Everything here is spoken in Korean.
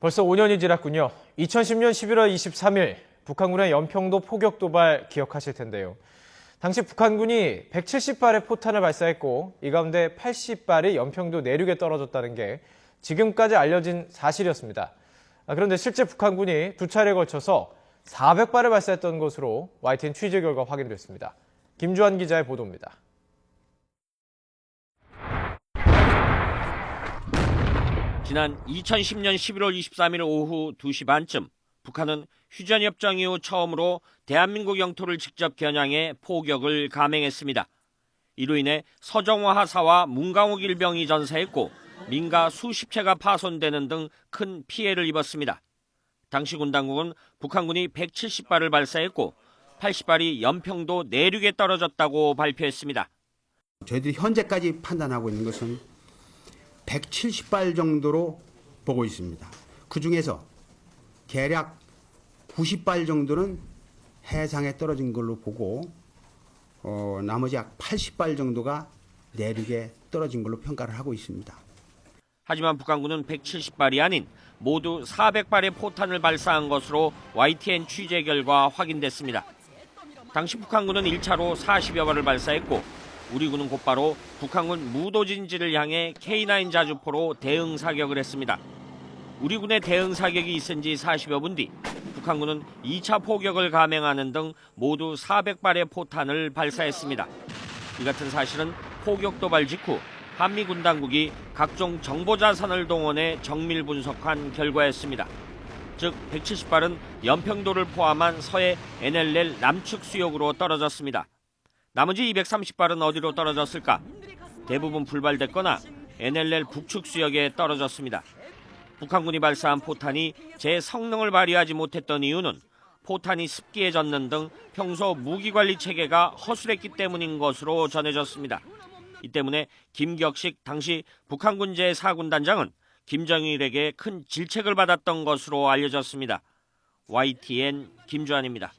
벌써 5년이 지났군요. 2010년 11월 23일 북한군의 연평도 포격 도발 기억하실 텐데요. 당시 북한군이 170발의 포탄을 발사했고 이 가운데 80발이 연평도 내륙에 떨어졌다는 게 지금까지 알려진 사실이었습니다. 그런데 실제 북한군이 두 차례에 걸쳐서 400발을 발사했던 것으로 YTN 취재 결과 확인됐습니다. 김주환 기자의 보도입니다. 지난 2010년 11월 23일 오후 2시 반쯤 북한은 휴전협정 이후 처음으로 대한민국 영토를 직접 겨냥해 포격을 감행했습니다. 이로 인해 서정호 하사와 문강옥 일병이 전사했고 민가 수십 채가 파손되는 등 큰 피해를 입었습니다. 당시 군 당국은 북한군이 170발을 발사했고 80발이 연평도 내륙에 떨어졌다고 발표했습니다. 저희들이 현재까지 판단하고 있는 것은 170발 정도로 보고 있습니다. 그중에서 대략 90발 정도는 해상에 떨어진 걸로 보고 나머지 약 80발 정도가 내륙에 떨어진 걸로 평가를 하고 있습니다. 하지만 북한군은 170발이 아닌 모두 400발의 포탄을 발사한 것으로 YTN 취재 결과 확인됐습니다. 당시 북한군은 1차로 40여 발을 발사했고 우리 군은 곧바로 북한군 무도진지를 향해 K9 자주포로 대응 사격을 했습니다. 우리 군의 대응 사격이 있은 지 40여 분 뒤 북한군은 2차 포격을 감행하는 등 모두 400발의 포탄을 발사했습니다. 이 같은 사실은 포격 도발 직후 한미군 당국이 각종 정보 자산을 동원해 정밀 분석한 결과였습니다. 즉 170발은 연평도를 포함한 서해 NLL 남측 수역으로 떨어졌습니다. 나머지 230발은 어디로 떨어졌을까? 대부분 불발됐거나 NLL 북측 수역에 떨어졌습니다. 북한군이 발사한 포탄이 제 성능을 발휘하지 못했던 이유는 포탄이 습기에 젖는 등 평소 무기관리 체계가 허술했기 때문인 것으로 전해졌습니다. 이 때문에 김격식 당시 북한군 제4군단장은 김정일에게 큰 질책을 받았던 것으로 알려졌습니다. YTN 김주환입니다.